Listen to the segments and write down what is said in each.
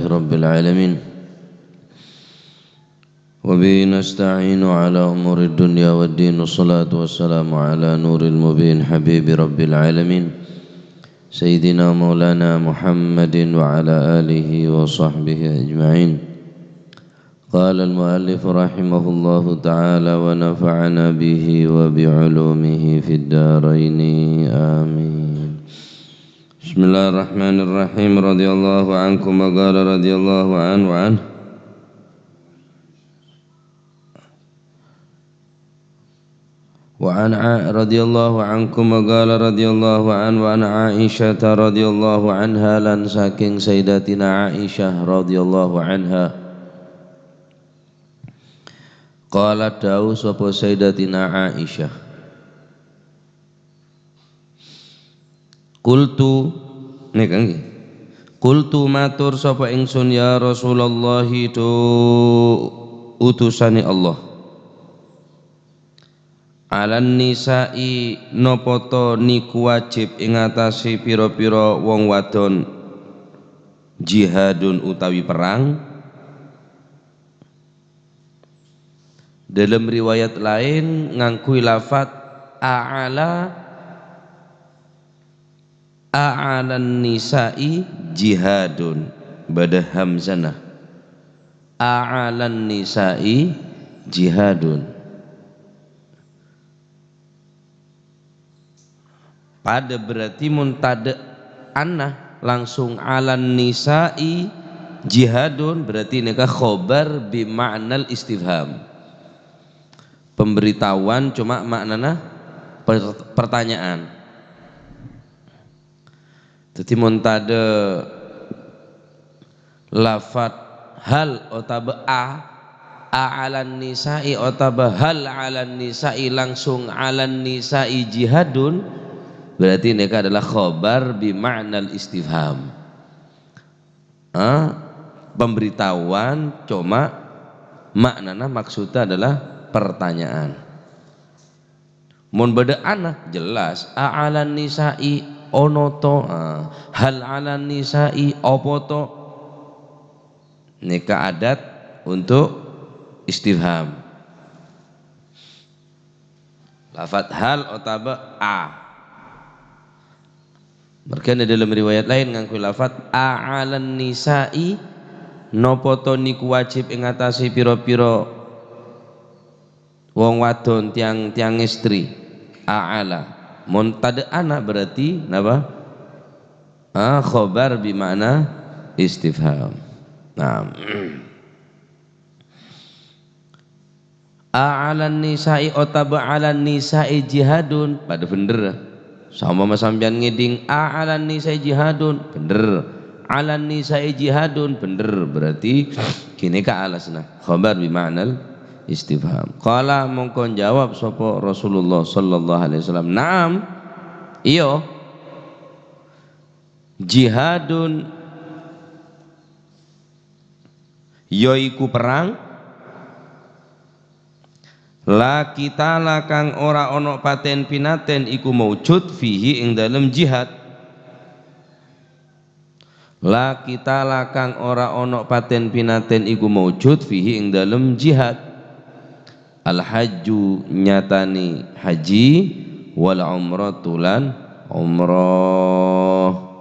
رب العالمين وبه نستعين على أمور الدنيا والدين والصلاة والسلام على نور المبين حبيب رب العالمين سيدنا مولانا محمد وعلى آله وصحبه أجمعين. قال المؤلف رحمه الله تعالى ونفعنا به وبعلومه في الدارين آمين. بسم الله الرحمن الرحيم. رضي الله عنكم وقال رضي الله عنه وعن رضي الله عنكم وقال رضي الله عنه وعن عائشة رضي الله عنها lan saking Sayyidatina Aisyah radhiyallahu anha qalat dawu sapa Sayyidatina Aisyah Qultu matur sapa ingsun ya Rasulullah tu utusane Allah alan nisa'i nopoto niku wajib ing atase pira-pira wong wadon jihadun utawi perang. Dalam riwayat lain ngangkui lafat a'alan nisa'i jihadun bada hamzanah a'alan nisa'i jihadun. Pada berarti muntada anah langsung alan nisa'i jihadun berarti nikah khobar bima'nal istifham, pemberitahuan cuma maknanya pertanyaan. Jadi muntada lafat hal otaba a'alan nisa'i otaba hal alan nisa'i langsung alan nisa'i jihadun berarti mereka adalah khobar bima'nal istifham, pemberitahuan cuma maknanya maksudnya adalah pertanyaan. Mun beda anak jelas a'alan nisa'i onoto hal alan nisa'i opoto nikah adat untuk istifham. Lafat hal otaba Merkana dalam riwayat lain nganggo lafat a'alan nisa'i nopoto niku wajib ing atase pira-pira wong wadon tiang istri. A'ala mun tada anak berarti napa? Khobar bimana istifham. Nah. A'alan nisa'i otaba 'alan nisa'i jihadun pada bener. Sama sampean ngeding a'alan nisa'i jihadun bener, alan nisa'i jihadun bener, berarti kini ka alasna khabar bima'nal istifham. Qala mongko jawab sapa Rasulullah sallallahu alaihi wasallam, "Naam, iya jihadun yaiku perang la kita lakang ora ono paten pinaten iku maujud fihi ing dalem jihad. La kita lakang ora ono paten pinaten iku maujud fihi ing dalem jihad. Al hajju nyatani haji wal umratu lan umrah.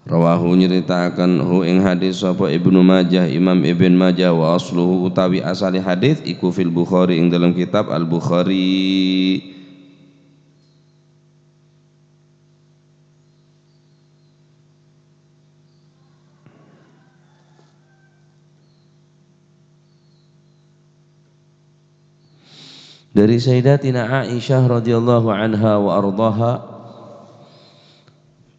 Rawahu nyeritakan hu ing hadis sapa Ibnu Majah, Imam Ibn Majah wa asluhu utawi asali hadis iku fil Bukhari ing dalam kitab Al Bukhari. Dari Sayyidatina Aisyah radhiyallahu anha wa ardhaha,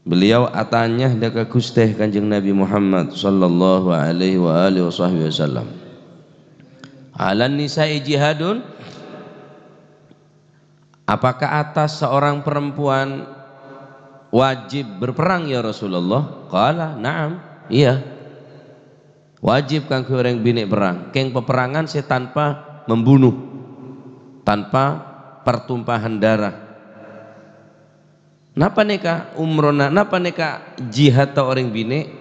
beliau atanya daka Gustih Kanjeng Nabi Muhammad sallallahu alaihi wa alihi wasallam. Alan nisa'i jihadun, apakah atas seorang perempuan wajib berperang ya Rasulullah? Qala na'am, iya. Wajib kanggo orang bini perang. Keng peperangan saya tanpa membunuh, tanpa pertumpahan darah. Napa neka umrona, napa neka jihad ta orang bine?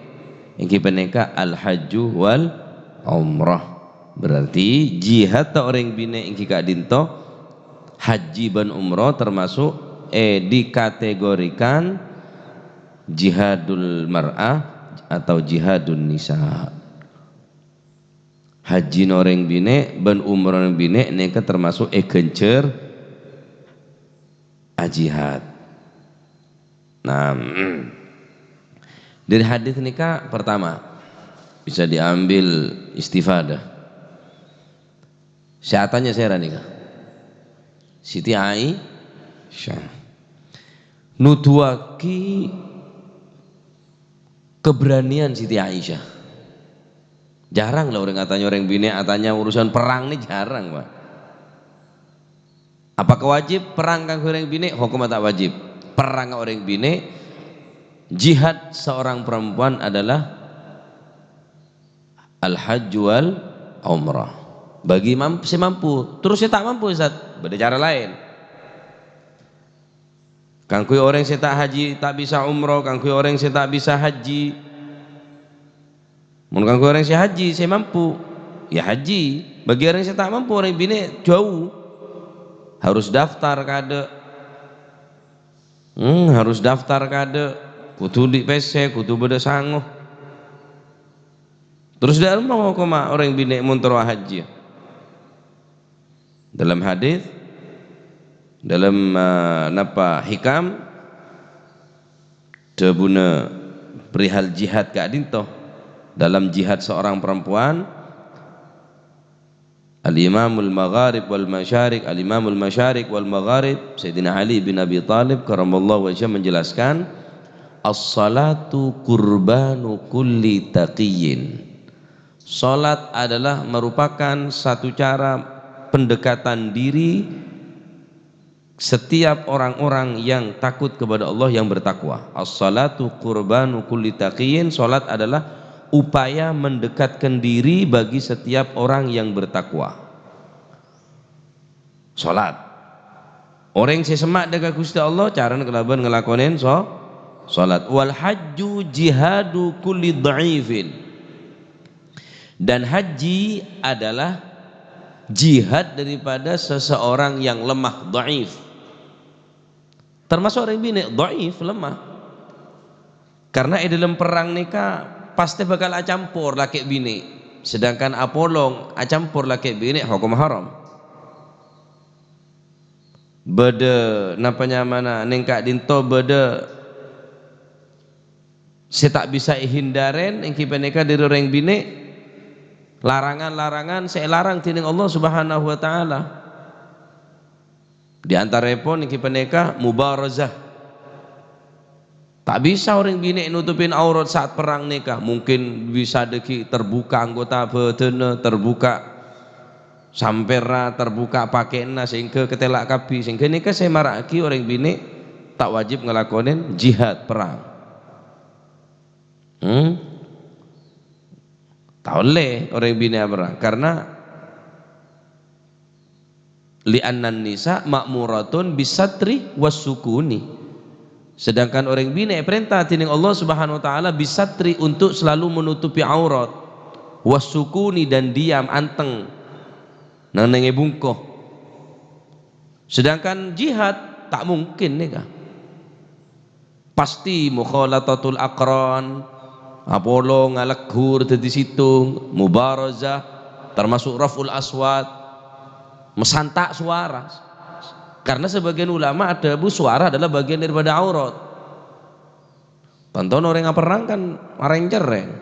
Iki peneka al hajju wal umrah. Berarti jihad ta orang bine iki ka dinto haji ban umrah termasuk dikategorikan jihadul mar'ah atau jihadun nisa. Haji noreng bine ban umrah noreng bine neka termasuk kencer jihad. Nah, dari hadis nikah pertama bisa diambil istifadah. Syaitannya saya nikah. Siti Aisyah nutuaki keberanian Siti Aisyah. Jarang lah orang katanya orang bine katanya urusan perang nih jarang, Pak. Apakah wajib perang kang orang bine? Hukum tak wajib. Perang orang bine, jihad seorang perempuan adalah al-hajj wal umrah. Bagi saya mampu, terus saya tak mampu Ustaz, beda cara lain. Kang kui orang saya tak haji tak bisa umrah, kang kui orang saya tak bisa haji. Mun kang kui orang saya haji saya mampu, ya haji. Bagi orang saya tak mampu orang bine jauh, harus daftar kade. Harus daftar kade, kudu di PC, kudu beda sangguh. Terus dalam mau koma orang bine muntara haji. Dalam hadis, dalam napa hikam, tebuna perihal jihad ka adinto. Dalam jihad seorang perempuan, Al-Imamul Magharib wal Masyarik, Al-Imamul Masyarik wal Magharib, Sayyidina Ali bin Abi Thalib karamallahu wajhah menjelaskan, as-salatu kurbanu kulli taqiyyin. Salat adalah merupakan satu cara pendekatan diri setiap orang-orang yang takut kepada Allah, yang bertakwa. As-salatu kurbanu kulli taqiyyin. Salat adalah upaya mendekatkan diri bagi setiap orang yang bertakwa. Salat. Orang yang semak dengan Gusti Allah cara kelaban ngelakonin salat. Wal hajju jihadu kulli dha'ifin. Dan haji adalah jihad daripada seseorang yang lemah, dhaif. Termasuk orang bini dhaif, lemah. Karena dalam perang nikah pasti bakal acampur laki bini, sedangkan apolong acampur laki bini hukum haram. Beda napanya mana nengkak dinto beda saya tak bisa hindaren engki peneka dari orang bini, larangan-larangan saya larang tining Allah Subhanahu wa taala. Di antara pun engki peneka mubarazah. Tak bisa orang bini nutupin aurat saat perang nikah. Mungkin bisa deki terbuka anggota badan, terbuka sampera, terbuka pakaian sehingga ketelak kabi, sehingga nikah saya maraki orang bini tak wajib ngelakonin jihad perang. Tak boleh orang bini perang karena li'annan nisa ma'muratun bisatri wassukuni. Sedangkan orang bina perintah tining Allah Subhanahu wa taala bisatri untuk selalu menutupi aurat, wasukuni dan diam anteng nang nenge bungkoh. Sedangkan jihad tak mungkin nih kah? Pasti mukhalatatul aqran, apolo ngaleghur di situ, mubarazah, termasuk raful aswat, mesantak suara. Karena sebagian ulama ada suara adalah bagian daripada aurat. Tonton orang yang perang kan orang cereng.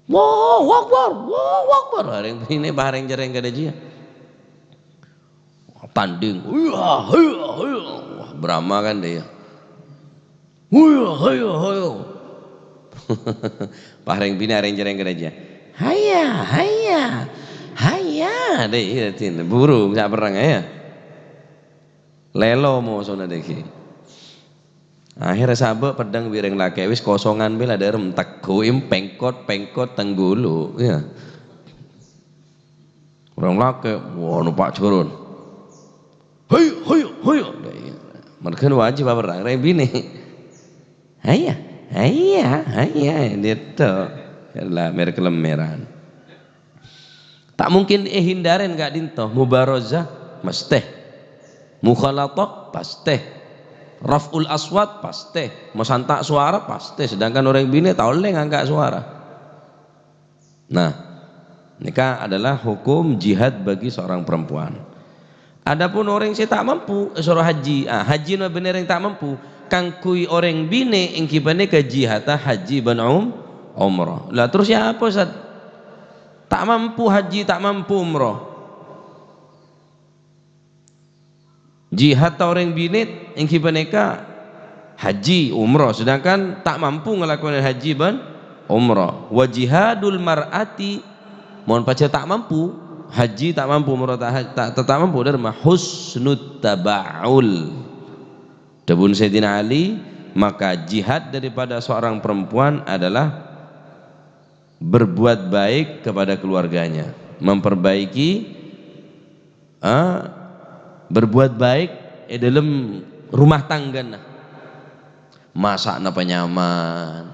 Wow, wakbar. Orang ini bareng cereng kada dia. Tanding, wah, Brahma kan dia. Bareng bini orang cereng kada dia. Haya, deh, burung tak perang ya. Lelo mau sona deki. Akhirnya sabak pedang bireng laki wis kosongan bela ada remtak goim pengkot tenggulu ya. Orang laki, wah numpak turun. Hoyo. Mereka wajib perang orang bini. Ayah itu lah mereka lemeran. Tak mungkin hindarin gak dinto mubarozah mesti, mukhalatah pasti, raf'ul aswat pasti, mau santak suara pasti, sedangkan orang bini tak boleh ngangkat suara. Nah, nikah adalah hukum jihad bagi seorang perempuan. Adapun orang yang tak mampu suruh haji, haji no bener yang tak mampu kang kui orang bini yang kibane ke jihad haji ban umrah. Lah terus siapa Ustaz? Tak mampu haji, tak mampu umrah. Jihad orang bini yang kibane ke haji umrah, sedangkan tak mampu ngelakukan haji ban umrah. Wa jihadul mar'ati mohon pacar tak mampu haji, tak mampu umrah, tak mampu derma husnut taba'ul. Dabun Sayyidina Ali, maka jihad daripada seorang perempuan adalah berbuat baik kepada keluarganya, memperbaiki berbuat baik dalam rumah tangga, masak napa nyaman,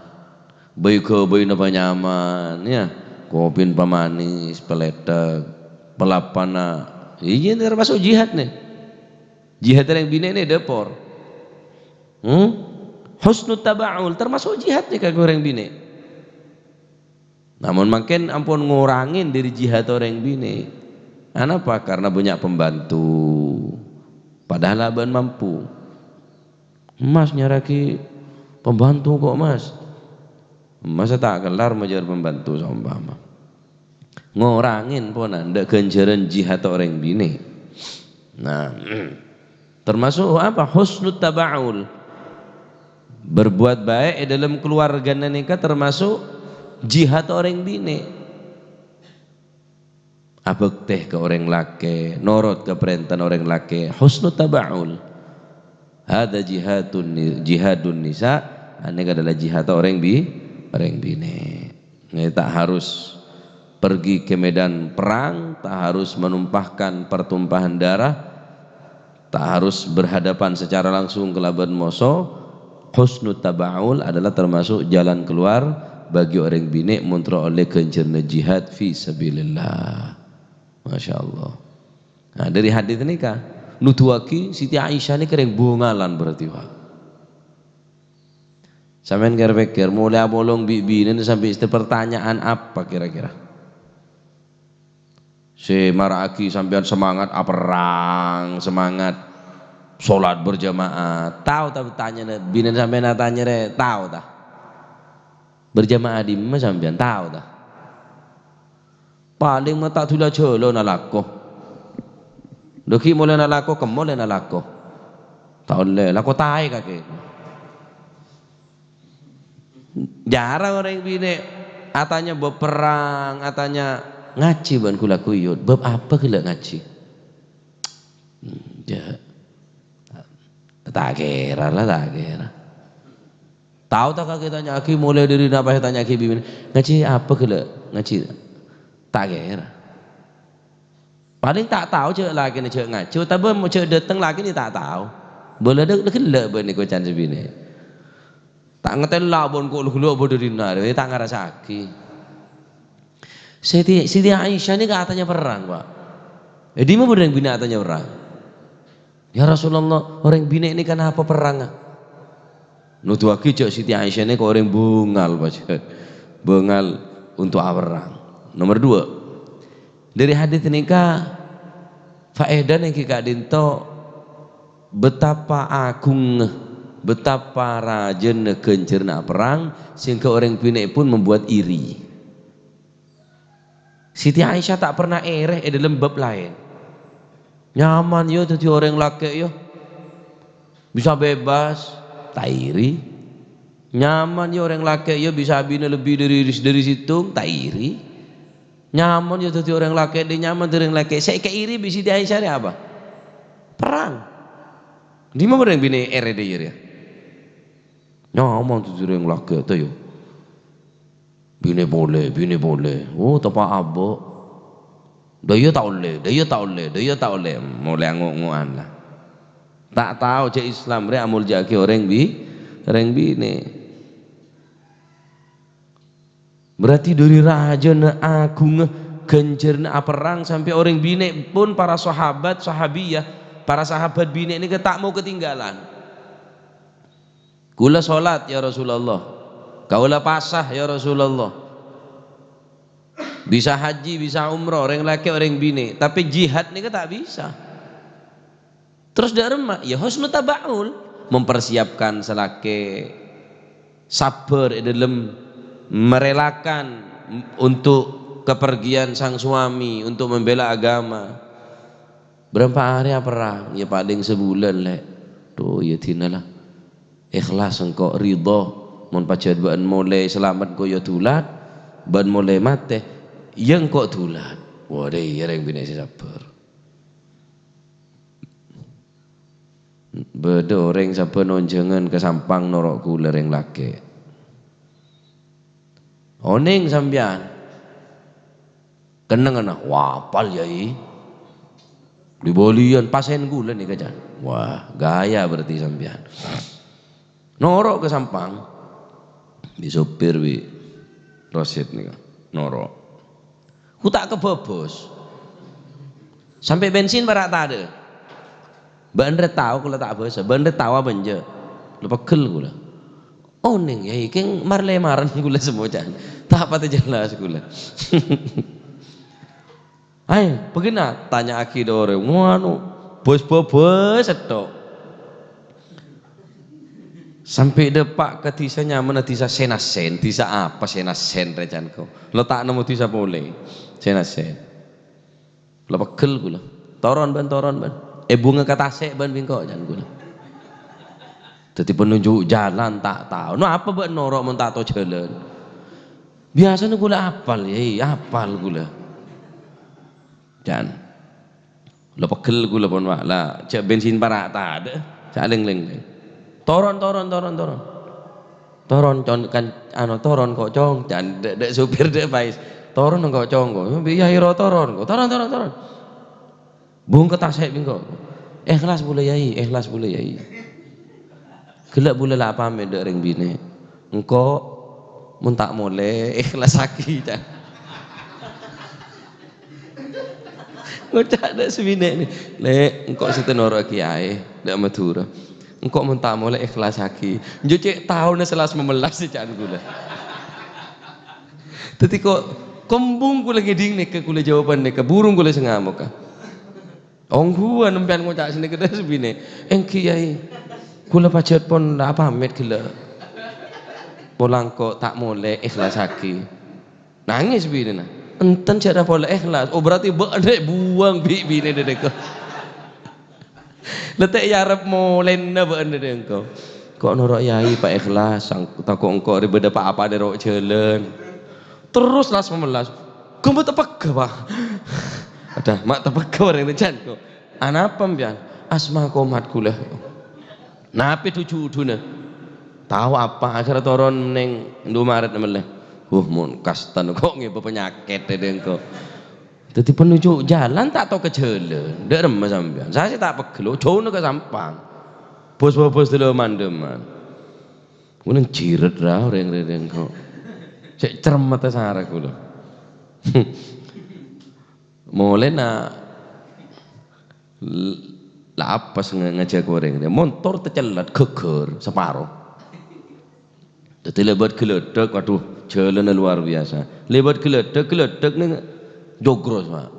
bayi napa nyaman, ya kopi pemanis, peletek, pelapana, ini termasuk jihad nih. Jihad yang bina ini depor. Husnul taba'ul termasuk jihad nih kagak orang bina. Namun makin ampun ngurangin dari jihad orang bini. Kenapa? Karena banyak pembantu. Padahal aban mampu. Mas nyaraki pembantu kok mas. Masa tak kelar menjadi pembantu sama mama. Ngurangin pun anda kenjaran jihad orang bini. Nah, termasuk apa? Husnul taba'ul. Berbuat baik dalam keluarga nikah termasuk jihad orang bini. Abek teh ke orang laki, norot ke perintah orang laki, husnul taba'ul. Ada jihadun nisa, ini adalah jihad orang bini. Ini tak harus pergi ke medan perang, tak harus menumpahkan pertumpahan darah, tak harus berhadapan secara langsung ke laban musuh. Husnul taba'ul adalah termasuk jalan keluar bagi orang bini muntra oleh kencerna jihad fi sabilillah. Masya Allah. Nah, dari hadis ini kah nutuaki Siti Aisyah ini kering bungalan berarti Pak. Sampean kira-kira mulai bolong bini sampai istri pertanyaan apa kira-kira? Si maraki sampean semangat perang, semangat sholat berjamaah. Tahu tak tanya bini sampean tanya tahu tak? Berjamaah di mana sampean tahu tak? Paling mata tula jolo nalako. Doki mulai nalako kemulai nalako. Tak boleh lako tai kaki. Jarang orang bini atanya berperang, atanya ngaji ban kula kuyut. Bab apa kula ngaji? Ya. Tak kira. Tahu tak kaki tanya aki mulai dari napa tanya aki bimbing ngaji apa kela ngaji tak kira. Paling tak tahu cek lagi ni cek ngaji, tapi mau cek datang lagi ni tak tahu. Boleh dah kela ben ko can sebini. Tak ngetel lah bon ko lu bodoh dinar, tak ngerasa aki. Siti Aisyah ni katanya perang pak. Di mana orang bina katanya perang? Ya Rasulullah orang bina ini kan apa perang? Nutuaki cak Siti Aisyah ini kok orang bungal baca, bungal untuk perang. Nomor 2 dari hadis nikah faedah yang kita dinto betapa agung, betapa rajin kencerna perang sehingga orang bina pun membuat iri. Siti Aisyah tak pernah ereh dalam bab lain. Nyaman yo jadi orang laki yo bisa bebas. Tairi nyaman ya orang laki ya bisa bina lebih dari situ tairi nyaman ya jadi orang laki dia nyaman dari orang laki saya keiri bisa di Aisyah apa perang di mana orang bina ere dia ya nyaman jadi orang laki itu yo bina boleh oh tapa abo dia tak boleh mulai ngok-ngokan lah Tak tahu cek Islam re amul jaki orang bine. Berarti dari raja na agung genjer na perang sampai orang bine pun para sahabat sahabiyah, para sahabat bine ini tak mau ketinggalan. Kula salat ya Rasulullah, kaula pasah ya Rasulullah. Bisa haji, bisa umroh, orang laki orang bine, tapi jihad ini tak bisa. Terus darma ya husnul tabaul, mempersiapkan selake sabar dalam merelakan untuk kepergian sang suami untuk membela agama. Berapa hari perang? Ya paling sebulan lek. Tuh ya tinalah ikhlas engkau ridho mun pacet ban mulai selamat koyo tulat ban mulai mate yang kok tulat. Wah deh ya yang bina sabar. Beda orang siapa nonjengan ke sampang norok kula reng laki. Oning sambian keneng ana wapal yai dibolian pasen gula nih kajan. Wah gaya berarti sambian norok ke sampang di sopir wi rosid nih norok ku tak kebobos sampai bensin barak tak ada bandre tahu kula tak bahasa bandre tahu apa aja lu pegel kula. Oh neng ya iking marlemaran gula semua jangan tak apa jelas gula. Ayo begina tanya aki dore wanu bos setok sampai depak ke tisa nyaman tisa senasen tisa apa senasen recanku lo tak nemu tisa boleh senasen lo pegel gula toron ban bunga kata sek ban bingkok jangan gula. Jadi penunjuk jalan tak tahu. No apa buat norok mun tak tahu jalan. Biasanya gula apal ya, apal gula. Dan lo pegel gula pun wak lah. Cek bensin parak tak ada. Cak leng. Toron. Toron kan toron kok cong. Jangan dek supir dek bais. Toron kok cong kok. Biaya hiro toron kok. Toron. Bung ketasek bingkok. Ikhlas boleh yai. Gelak boleh lah pamit dek ring bine. Engkau mun tak boleh ikhlas aki dah. Ngocak dak sebine ni. Lek engkau situ norok kiai dak Madura. Engkau mun tak boleh ikhlas aki. Njo cek tahun 11 jangan gula. Tadi kok kembung kula ngeding nek kula jawaban nek burung kula sengamuk ka. Ongguan nempian ngocak sini kedai sebine. Kiai kula pacet pun apa pamit gila pulang kok tak boleh ikhlas haki nangis bini nah enten cara boleh ikhlas oh berarti bener buang bini dedek letak yarep molen na bener engkau kok norok yai pak ikhlas takut engkau ribet apa derok jalan terus las memelas kamu tepek pak ada mak tepek orang recan kok anak pembian asma komat kula. Napi tuju-tujuna tahu apa akhirnya toron neng Indomaret namanya mun kastan kok ngiba penyakit engko jadi penuju jalan tak tahu ke jalan ndak remes sampean saya sih tak pegel jono ke sampang bos dulu mandeman kemudian jiret ra orang engko cek cermet sarek kula mulai nak lah apa ngajak goreng dia motor tercelat geger separuh jadi lebat geledek waduh jalan luar biasa lebat geledek nih jogros pak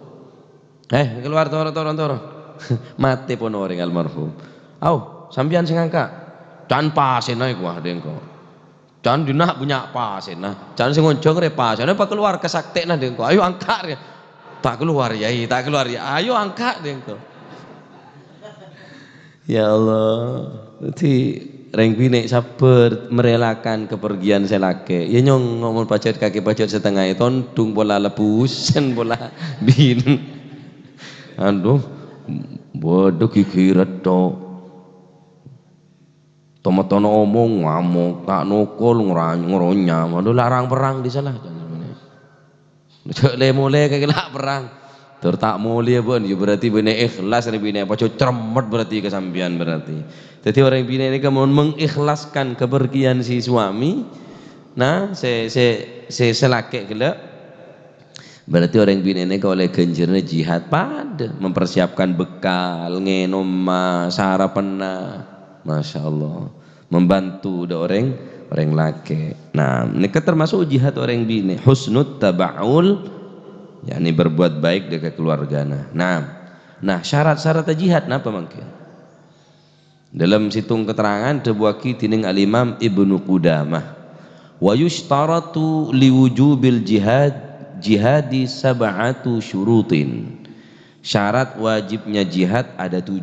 keluar toron mati pun orang almarhum sambian sing angka dan pasen naik wah dengko dan dinak punya pasen nah jangan sing ngoncong re pasen apa keluar kesakte nah dengko ayo angkat tak keluar ya ayo angkat dengko. Ya Allah, nanti reng bine sabar merelakan kepergian selake. Ya nyong ngomong pacet kaki pacet setengah itu, tung bola lepusen bola bin. Aduh, bodoh kikirat to. Tomat-tomat omong ngamuk, tak nukul ngeronyam. Aduh larang perang di salah. Cek le mulai kayak perang. Tur tak mulia pun, ya berarti bina ikhlas ni bina apa cermet berarti kesampian berarti. Jadi orang bina ini kan mengikhlaskan kepergian si suami, nah se selake gelap. Berarti orang bina ini kalau oleh genjernya jihad pada mempersiapkan bekal, ngenom sarapan, masya Allah, membantu udah orang laki. Nah, ini termasuk jihad orang bina, husnut tabaul. yakni berbuat baik dekat keluargana. Nah syarat-syarat jihad napa mungkin? Dalam situng keterangan tebuaki tining al-Imam Ibnu Qudamah. Wa yushtaratu liwujubil jihadi sab'atu syurutin. Syarat wajibnya jihad ada 7.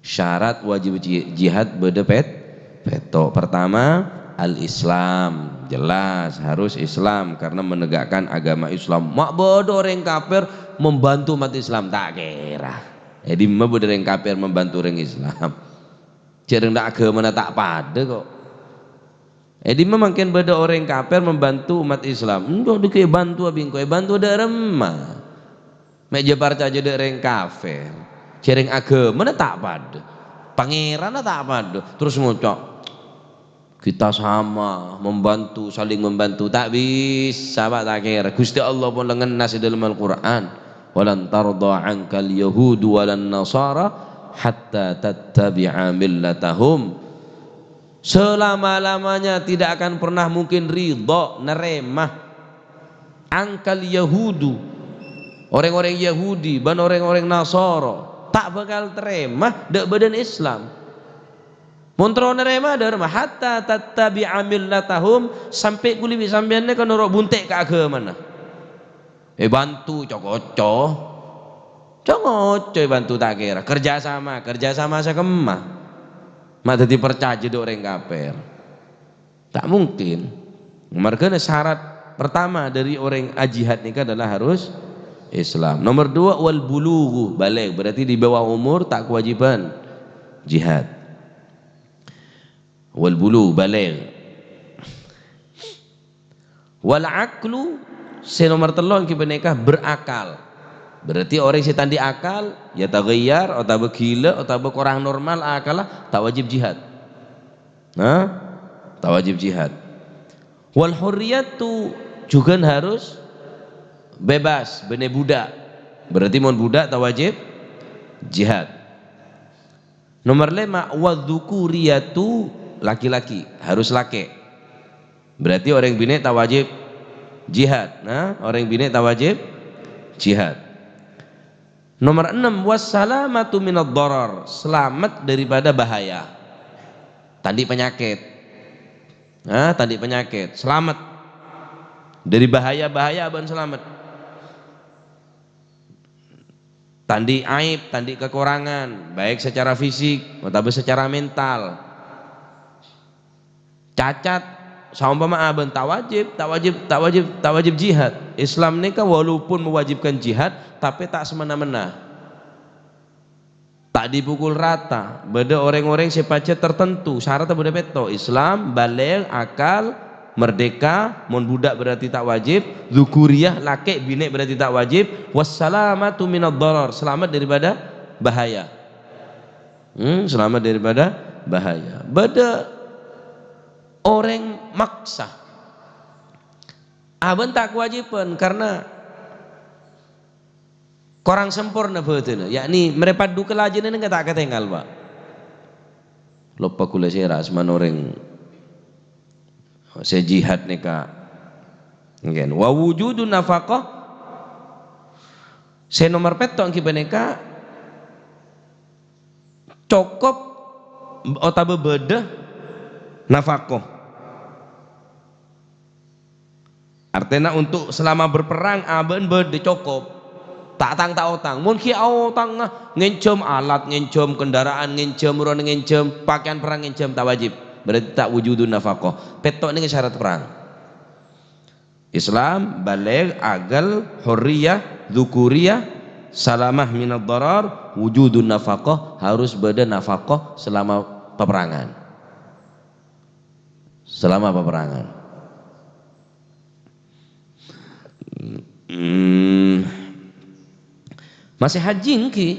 Syarat wajib jihad peto. Pertama al-Islam, jelas harus Islam karena menegakkan agama Islam. Mak bodoh orang kafir membantu umat Islam tak kira. Jadi mak bodoh orang kafir membantu orang Islam. Cereng tak agama tak pada kok. Jadi makin bodoh orang kafir membantu umat Islam. Ndak dike bantu abing kowe bantu ada remah. Mek jebar saja ada orang kafir. Cereng agama tak pada. Pangeran tak pada. Terus ngucap kita sama membantu, saling membantu tak bisa pak tak kira. Gusti Allah pun lengan nasi dalam Al-Quran walan tarda ankal yahudu walan nasara hatta tattabi'a millatahum. Selama-lamanya tidak akan pernah mungkin ridha neremah angkal yahudu, orang-orang Yahudi dan orang-orang Nasara tak bakal teremah dek badan Islam. Montro nerema derma hatta tattabi'a millatahum sampai kuli sampeanne kan ora buntek ke agama mana. Bantu cokoco. Cokoco bantu tak kira. Kerjasama sakemah. Mak dadi percaya do orang kafir. Tak mungkin. Margane syarat pertama dari orang jihad nikah adalah harus Islam. Nomor 2 wal bulughu, balik berarti di bawah umur tak kewajiban jihad. Wal bulu baligh wal aqlu nomor 3 kita nikah berakal. Berarti orang yang tandi akal ya taghayyar atau gila atau kurang normal akal tak wajib jihad. Tak wajib jihad. Wal hurriyatu juga harus bebas bener budak. Berarti mon budak tak wajib jihad. Nomor 5 wadzukuriyatu, laki-laki harus laki. Berarti orang bini tak wajib jihad. Orang bini tak wajib jihad. Nomor 6 wassalamatu minad darar, selamat daripada bahaya. Tadi penyakit. Tadi penyakit, selamat dari bahaya-bahaya abang selamat. Tandi aib, tandi kekurangan, baik secara fisik atau secara mental. Cacat saumpama abang tak wajib jihad. Islam ni kan walaupun mewajibkan jihad tapi tak semena-mena, tak dipukul rata. Beda orang-orang sepaca tertentu syaratnya beda peto. Islam baligh, akal, merdeka. Mon budak berarti tak wajib. Dzukuriyah laki bini berarti tak wajib. Wassalamatu minad darar, selamat daripada bahaya. Selamat daripada bahaya. Beda orang maksa abang tak kewajiban karena kurang sempurna betul, yakni mereka duka lajen ini tak ketinggal pak. Lupa kula seras man orang sejihad nika. Ngen wa wujudun nafaqah se nomor petok ki beneka cukup otabe beda nafaqah. Artinya untuk selama berperang aben berde cukup. Tak tang tak otang. Mun ki otang ngencem alat, ngencem kendaraan, ngencem ron, ngencem pakaian perang, ngencem tak wajib. Berarti tak wujudun nafaqah. Petok ini syarat perang. Islam, baligh, agal, hurriyah, dzukuriyah, salamah minad darar, wujudun nafaqah, harus berde nafaqah selama peperangan. Selama peperangan. Masih haji ngki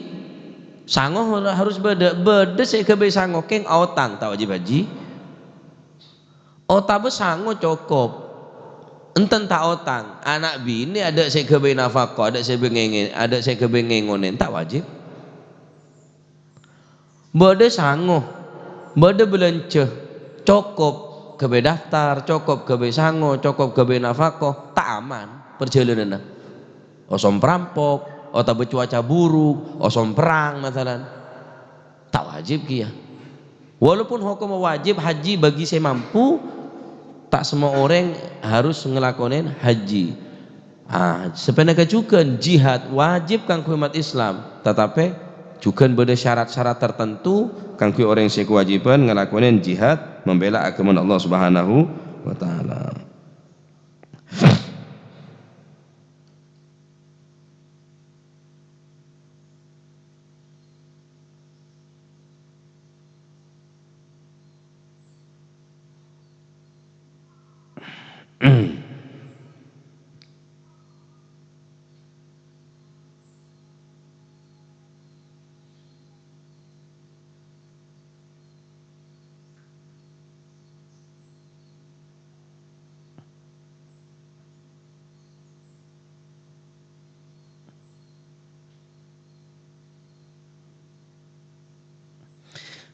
sangoh harus beda saya kebe sangoh keng otang tak wajib haji. Ota be sangoh cukup. Enten tak otang anak bini ada saya kebe nafkah, ada saya bengengen, ada saya kebe ngengonen tak wajib. Beda sangoh, beda belanja cukup kebe daftar, cukup kebe sangoh, cukup kebe nafkah tak aman perjalanan. Osom perampok, atau bercuaca buruk, osom perang misalnya, tak wajib kia. Walaupun hukum wajib haji bagi saya mampu, tak semua orang harus ngelakonin haji. Sebenarnya juga jihad wajib kang umat Islam, tetapi juga pada syarat-syarat tertentu kang orang yang kewajiban ngelakonin jihad membela agama Allah Subhanahu wa taala.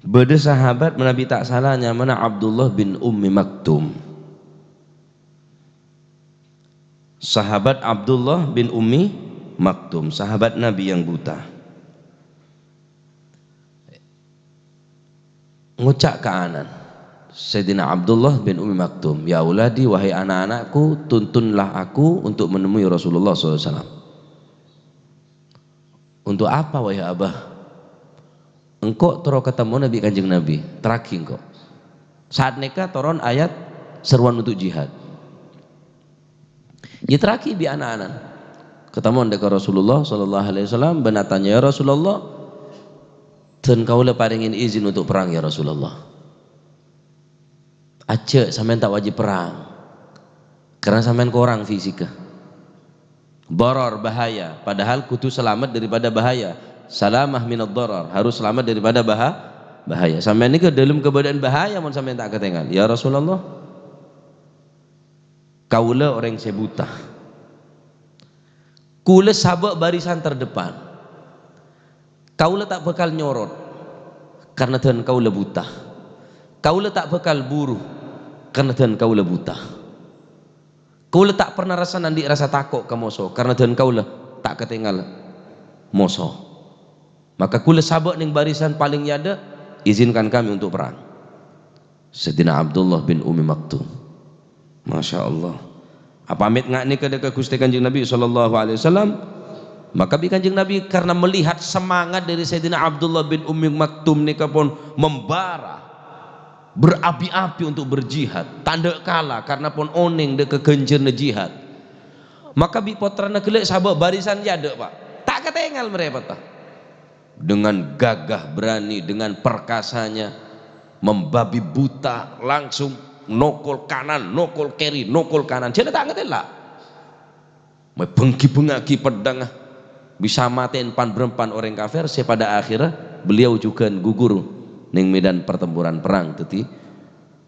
Beda sahabat Nabi tak salahnya mana Abdullah bin Ummi Maktum. Sahabat Abdullah bin Ummi Maktum, sahabat Nabi yang buta. Ngucak ke anan Sayyidina Abdullah bin Ummi Maktum, ya uladi wahai anak-anakku, tuntunlah aku untuk menemui Rasulullah SAW. Untuk apa wahai abah? Engkau terus ketemu Nabi Kanjeng Nabi terakhir engkau saat nikah turun ayat seruan untuk jihad ya terakhir bi anak-anak ketemu dengan Rasulullah SAW benatanya ya Rasulullah dan kau le paringin izin untuk perang ya Rasulullah aja sampean tak wajib perang karena sampean korang fisika boror bahaya padahal kudu selamat daripada bahaya. Salamah minad darar, harus selamat daripada bahaya. Sampai ini ke dalam keadaan bahaya mun sampai tak ketinggal. Ya Rasulullah, kaula orang saya buta. Kula sabak barisan terdepan. Kaula tak bakal nyorot karena Tuhan kaula buta. Kaula tak bakal buru karena Tuhan kaula buta. Kaula tak pernah rasa nandi rasa takut ke musuh karena Tuhan kaula tak ketinggal musuh. Maka kula sabak ning barisan paling yada, izinkan kami untuk perang. Sayyidina Abdullah bin Ummi Maktum. Masya Allah. Apa amit ngak ni ke Gusti Kanjeng Nabi SAW? Maka bi Kanjeng Nabi karena melihat semangat dari Sayyidina Abdullah bin Ummi Maktum ni pun membara, berapi-api untuk berjihad. Tanda kala karena pun oning de kekencerna jihad. Maka bi potrana kelek sabak barisan yada pak. Tak ketinggal mereka tak. Dengan gagah berani, dengan perkasanya membabi buta langsung nokol kanan, nokol kiri, nokol kanan. Jadi tak ngerti lah. Bengki-bengaki pedang bisa matiin pan berempan orang kafir. Pada akhirnya beliau juga gugur ning medan pertempuran perang. Teti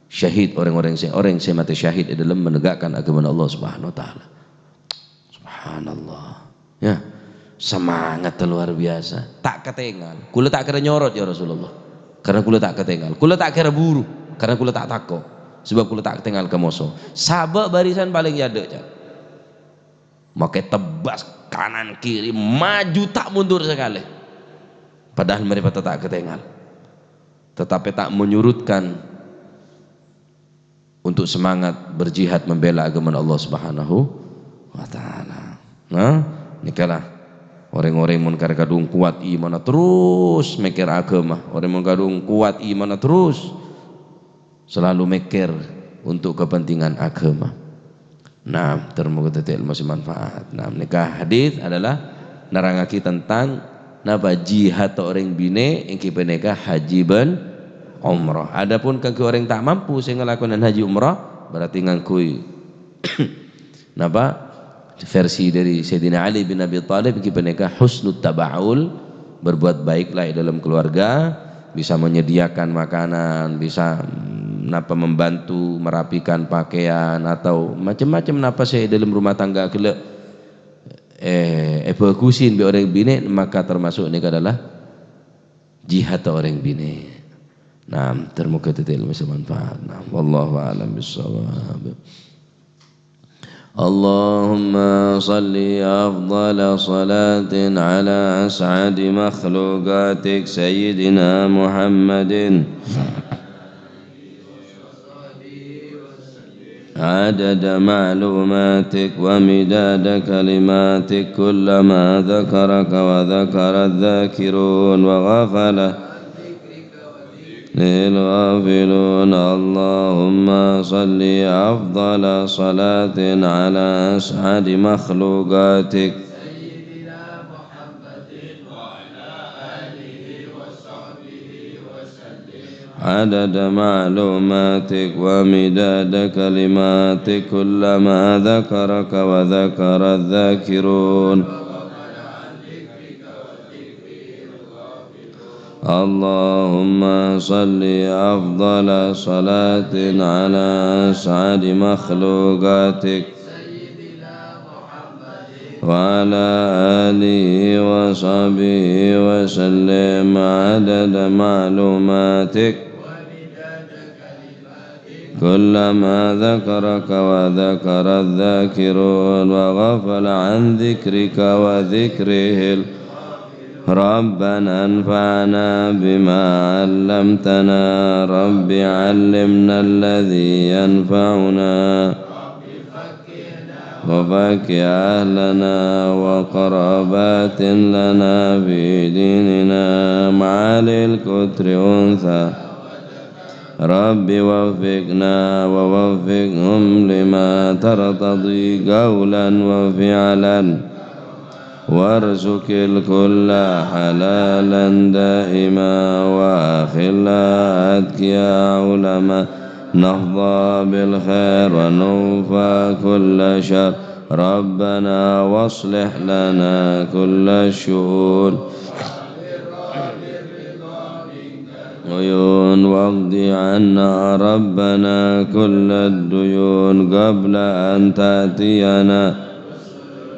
syahid orang yang mati syahid dalam menegakkan agama Allah Subhanahu Wa Taala. Subhanallah. Ya. Semangat luar biasa, tak ketinggal. Kula tak kira nyorot ya Rasulullah, karena kula tak ketinggal. Kula tak kira buru, karena kula tak takut, sebab kula tak ketinggal ke musuh. Sabak barisan paling yada cak. Maka tebas kanan kiri, maju tak mundur sekali. Padahal mereka tak ketinggal, tetapi tak menyurutkan untuk semangat berjihad membela agama Allah Subhanahu Wa Taala. Nah, nikalah. Orang-orang mun kadung kuat iman terus mikir agama, orang mun kadung kuat iman terus selalu mikir untuk kepentingan agama. Nah, termoga tetel masih manfaat. Nah, nikah hadis adalah nerangaki tentang napa jihad orang bine engki peneka haji ben umrah. Adapun kanggo orang tak mampu sing ngelakonan haji umrah berarti ngangkui napa versi dari Sayyidina Ali bin Abi Thalib kipaneka husnut tabaul, berbuat baiklah di dalam keluarga, bisa menyediakan makanan, bisa napa membantu merapikan pakaian atau macam-macam napa saya dalam rumah tangga kele evakusin bi orang bine, maka termasuk ini adalah jihad orang bine. Nah, termuka titil masih manfaat. Nah, wallahu a'lam bissawab. Allahumma salli afdala salatin ala as'adi makhluqatik sayyidina Muhammadin عدد معلوماتك ومداد كلماتك كلما ذكرك وذكر الذاكرون وغفل للغافلون. اللهم صل أفضل صلاة على أسعد مخلوقاتك عدد معلوماتك ومداد كلماتك كلما ذكرك وذكر الذاكرون. اللهم صل أفضل صلاة على أسعد مخلوقاتك وعلى آله وصحبه وسلم عدد معلوماتك كلما ذكرك وذكر الذاكرون وغفل عن ذكرك وذكره. ربنا انفعنا بما علمتنا. رب علمنا الذي ينفعنا وفك أهلنا وقرابات لنا في ديننا مع للكتر أنثى. رب وفقنا ووفقهم لما ترتضي قولا وفعلا وارزق الكل حلالا دائما وأخلا أتقيا علما نحظى بالخير ونوفى كل شر. ربنا واصلح لنا كل الشؤون عيون واقض عنا ربنا كل الديون قبل أن تأتينا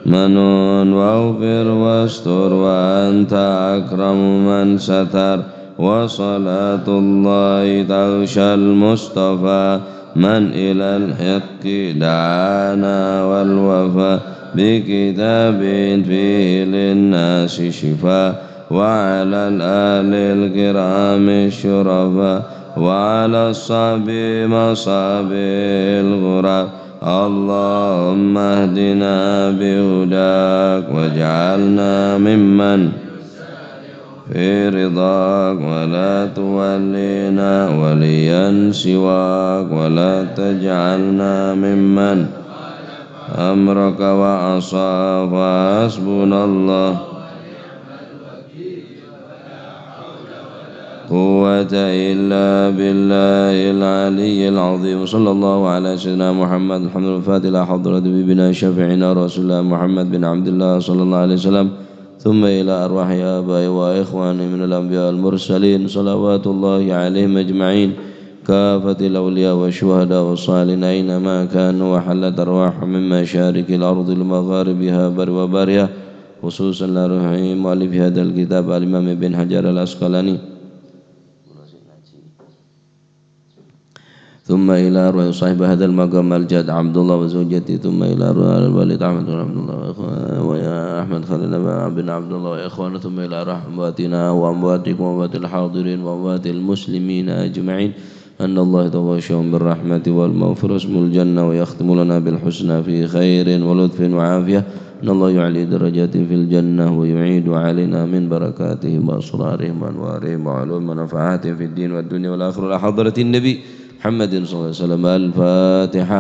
منون. واغفر واستر وأنت أكرم من ستر. وصلاة الله تغشى المصطفى من إلى الحق دعانا والوفاء بكتاب فيه للناس شفاء. وعلى الآل الكرام الشرفاء وعلى الصحب مصاب الغراب. اللهم اهدنا بهداك واجعلنا ممن في رضاك ولا تولينا وليا سواك ولا تجعلنا ممن أمرك وعصى. فحسبنا الله قوة إلا بالله العلي العظيم. صلى الله على سيدنا محمد. الحمد لله. الفاتحة إلى حضرة بنا شفيعنا رسول الله محمد بن عبد الله صلى الله عليه وسلم. ثم إلى أرواح آبائي وإخواني من الأنبياء المرسلين صلوات الله عليهم أجمعين كافة الأولياء والشهداء والصالحين أينما كانوا وحلت أرواحهم من مشارق الأرض لمغاربها بر وبرها خصوصا لروح مؤلف هذا الكتاب الإمام ابن حجر العسقلاني. ثم إلى روح صاحب هذا المقام الجاد عبد الله وزوجته. ثم إلى روح الوالد أحمد بن عبد الله ويا أحمد خليل بن عبد الله وإخوانه. ثم إلى رحماتنا وأمواتكم وأموات الحاضرين وأموات المسلمين أجمعين أن الله يتغشاهم بالرحمة والمغفرة اسم الجنة ويختم لنا بالحسنى في خير ولطف وعافية. إن الله يعلي درجات في الجنة ويعيد علينا من بركاتهم وأسرارهم وأنوارهم وعلوم ونفعاتهم في الدين والدنيا والآخرة. إلى حضرة النبي محمد صلى الله عليه وسلم. الفاتحة.